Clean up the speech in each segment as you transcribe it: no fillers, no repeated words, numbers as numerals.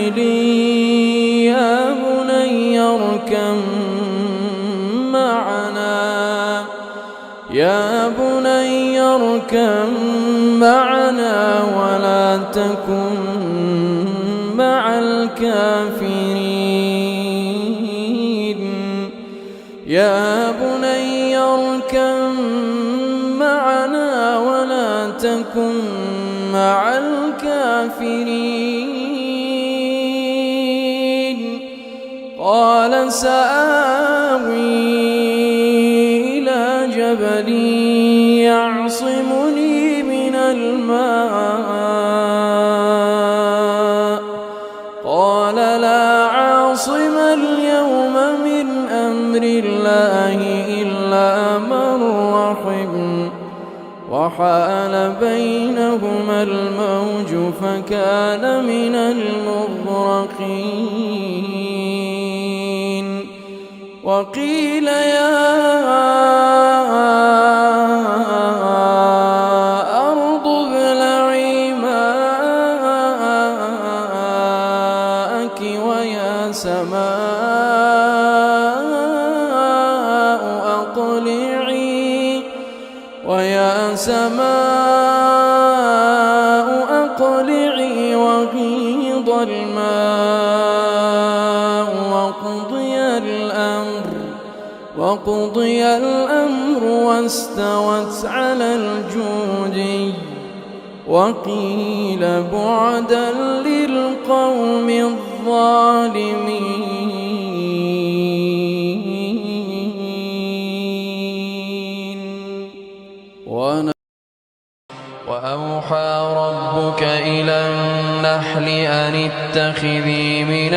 جبلي يا بني اركب معنا ولا تكن مع الكافرين. يا بني اركب معنا ولا تكن مع الكافرين. قال سآوي إلى جبل يعصمني من الماء. قال لا عاصم اليوم من أمر الله إلا من رحم. وحال بينهما الموج فكان من المغرقين. وقيل يا أرض ابلعي ماءك ويا سماء أقلعي وغيض الماء وقضي الأمر واستوت على الجودي. وقيل بعدا للقوم الظالمين. وأوحى ربك إلى النحل أن اتخذي من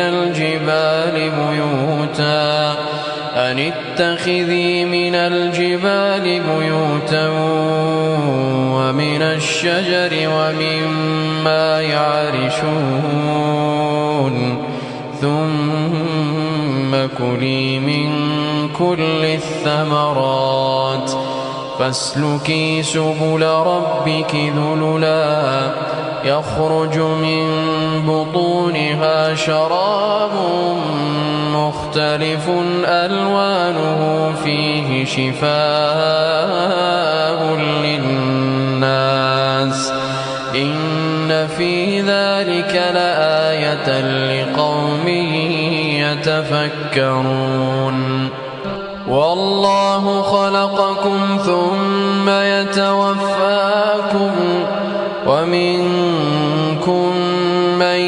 الجبال بيوتا ومن الشجر ومما يعرشون. ثم كلي من كل الثمرات فاسلكي سبل ربك ذللا يخرج من بطونها شراب مختلف ألوانه فيه شفاء للناس. إن في ذلك لآية لقوم يتفكرون. والله خلقكم ثم يتوفاكم ومنكم من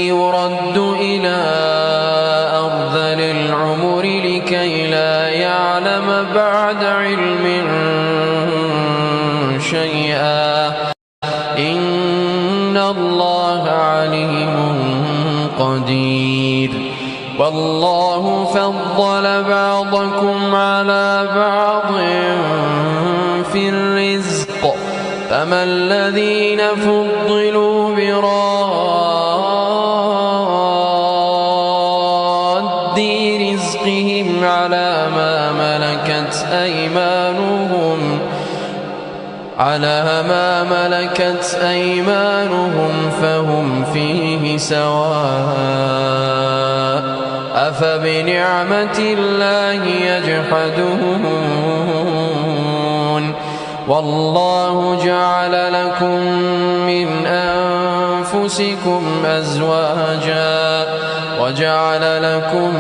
يرد إلى أرذل العمر لكي لا يعلم بعد علم شيئا. إن الله عليم قدير. والله فضل بعضكم على بعض في الرزق. فما الذين فضلوا براد رزقهم على ما ملكت أيمانهم فهم فيه سواء. أفبنعمة الله يجحدون. والله جعل لكم من أنفسكم أزواجا وجعل لكم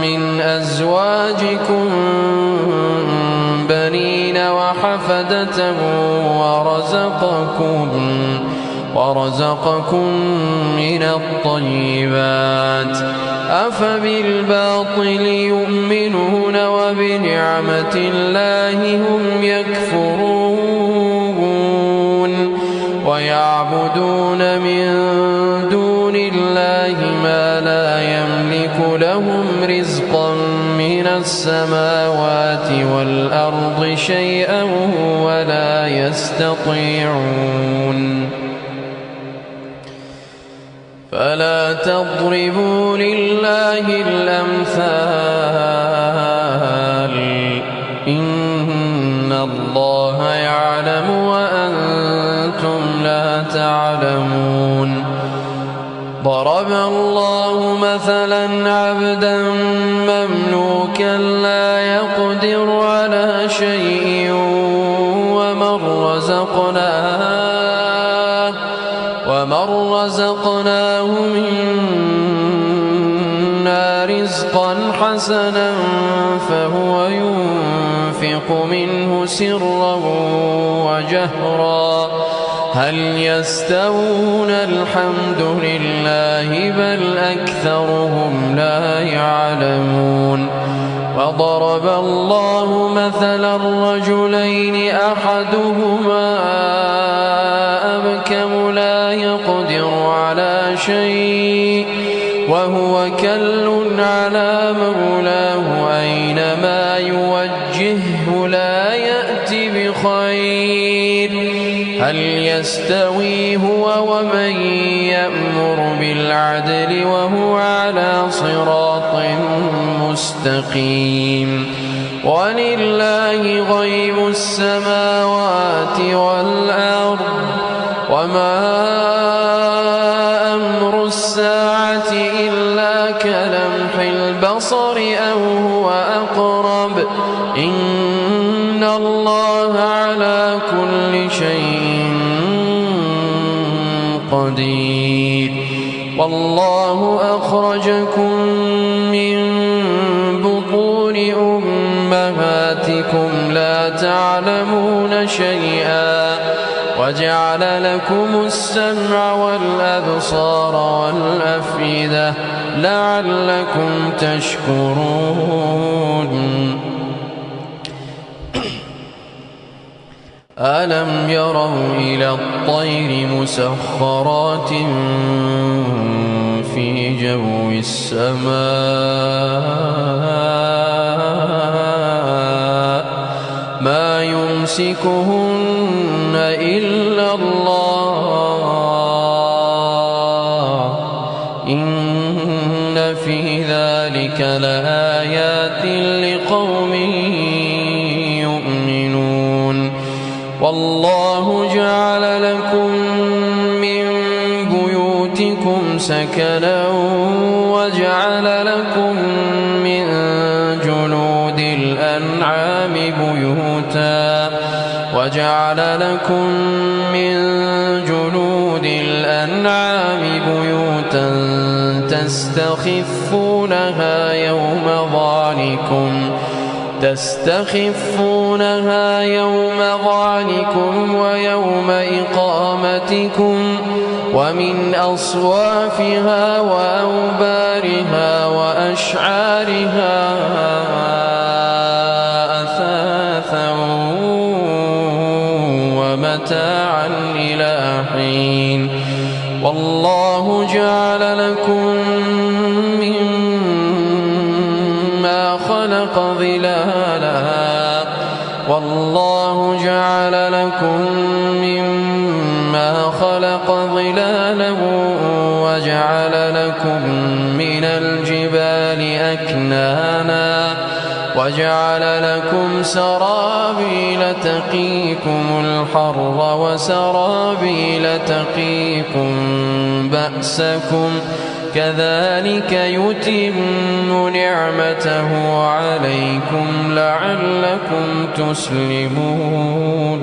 من أزواجكم بنين وحفدة ورزقكم من الطيبات. أفبالباطل يؤمنون وبنعمة الله هم يكفرون. ويعبدون من دون الله ما لا يملك لهم رزقا من السماوات والأرض شيئا ولا يستطيعون. فلا تضربوا لله الأمثال. إن الله يعلم وأنتم لا تعلمون. ضرب الله مثلا عبدا مملوكا لا يقدر على شيء ومن رزقناه منا رزقا حسنا فهو ينفق منه سرا وجهرا هل يستوون؟ الحمد لله بل أكثرهم لا يعلمون. وضرب الله مثلا رجلين أحدهما أبكم لا يقدر على شيء وهو كل على مولاه أينما يوجهه لا يأتي بخير هل يستوي هو ومن يأمر بالعدل وهو على صراط مستقيم. ولله غيب السماوات والأرض وما أمر الساعة إلا كلمح البصر أو هو أقرب إن الله على كل شيء قدير. والله أخرجكم من بطون أمهاتكم لا تعلمون شيئا وجعل لكم السمع والأبصار والأفئدة لعلكم تشكرون. ألم يروا إلى الطير مسخرات في جو السماء ما يمسكهن إلا الله إن في ذلك لآيات لقوم يؤمنون. والله جعل لكم من بيوتكم سكنا وجعل لكم من جلود الأنعام بيوتا تستخفونها يوم ظعنكم ويوم إقامتكم ومن أصوافها وأوبارها وأشعارها أثاثا ومتاعا إلى حين. والله جعل لكم مما خلق ظلالا وجعل لكم من الجبال أكنانا وجعل لكم سرابيل تقيكم الحر وسرابيل تقيكم بأسكم كذلك يتم نعمته عليكم لعلكم تسلمون.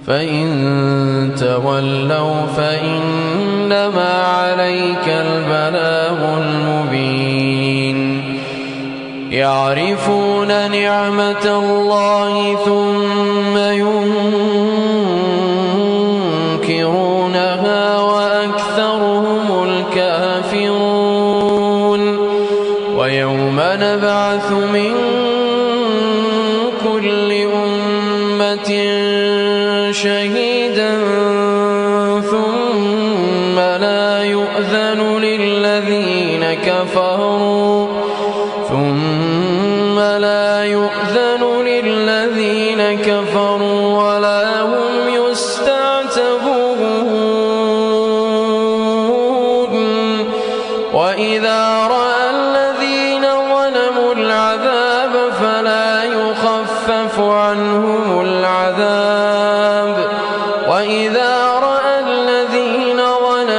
فإن تولوا فإنما عليك البلاغ المبين. يعرفون نعمة الله ثم ينكرونها وأكثرهم الكافرون. ويوم نبعث من كل أمة شهيدا ثم لا يؤذن للذين كفروا ولا هم يستعتبون. وإذا رأى الذين ظلموا العذاب فلا يخفف عنهم العذاب وإذا رأى الذين ظلموا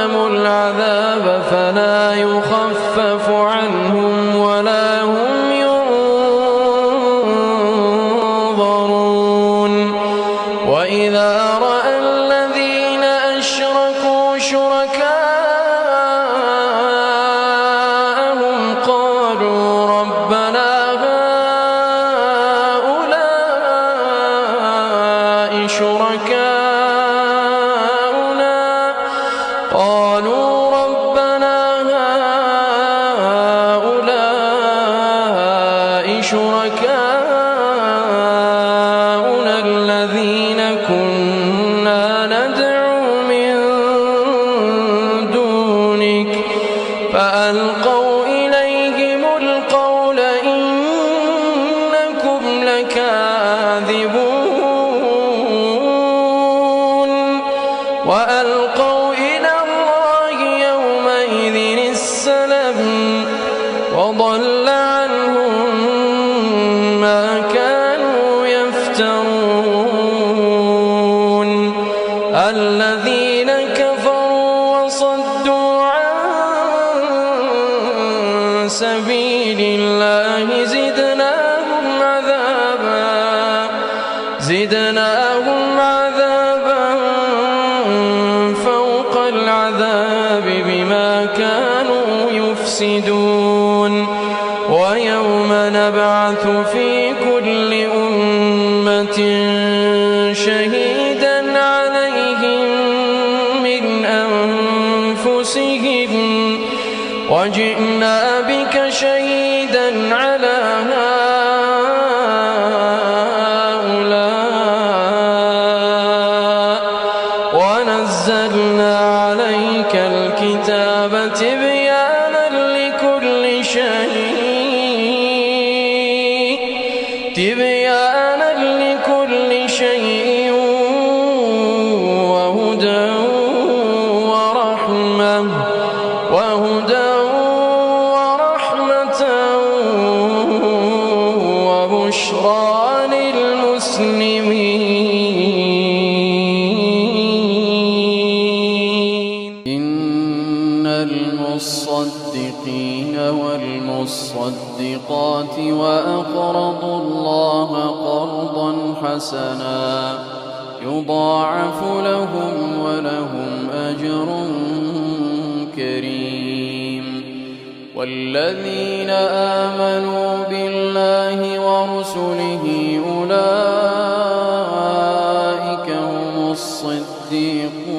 فلا يخفف عنهم ولا هم ينظرون وإذا رأى الذين أشركوا شركاءهم قالوا ربنا هؤلاء شركاؤنا الذين كنا ندعو من دونك فألقوا إليهم القول إنكم لكاذبون وألقوا إلى الله يومئذ السلم وضل عنهم ما كانوا يفترون الذين كفروا وصدوا عن سبيل الله زدناهم عذابا فوق العذاب بما كانوا يفسدون ويوم نبعث في كل أمة شهيدا عليهم من أنفسهم وجئنا بك شهيدا على هؤلاء ونزلنا عليك الكتاب تبيانا لكل شيء وهدى ورحمة وبشرى للمسلمين إن المصدقين والمصدقات وأقرضوا الله قرضا حسنا يضاعف لهم ولهم أجر كريم والذين آمنوا بالله ورسله أولئك هم الصديقون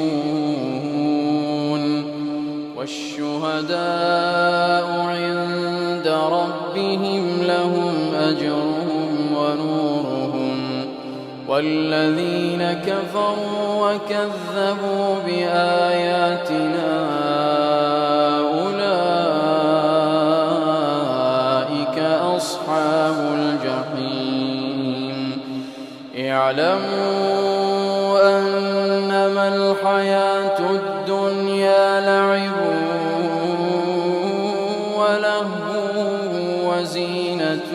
والشهداء عند ربهم لهم أجرهم ونورهم والذين كفروا وكذبوا بآياتنا أولئك أصحاب الجحيم اعلموا أنما الحياة الدنيا لعب ولهو وزينة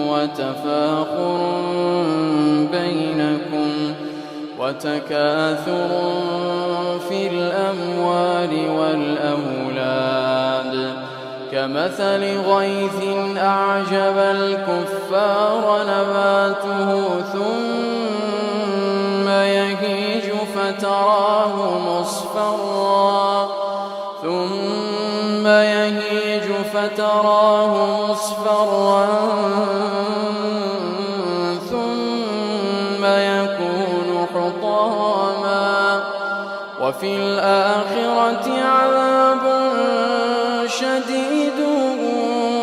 وتفاخر بينكم وتكاثر في الأموال والأولاد كمثل غيث أعجب الكفار نباته ثم يهيج فتراه مصفرا ثم يكون حطاما وفي الآخرة عذاب شديد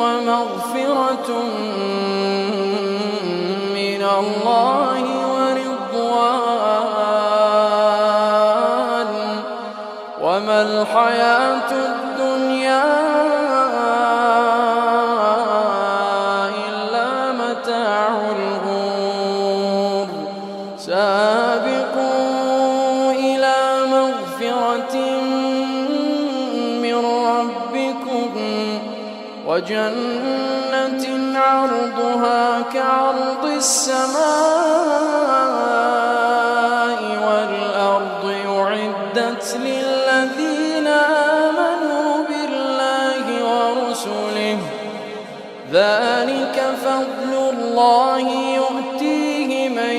ومغفرة من الله ورضوان وما الحياة الدنيا إلا متاع الغرور سابقوا إلى مغفرة من ربكم وجنة عرضها كعرض السماء والأرض أعدت للذين آمنوا بالله ذلك فضل الله يؤتيه من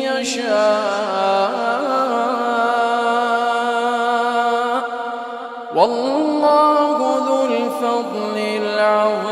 يشاء والله ذو الفضل العظيم.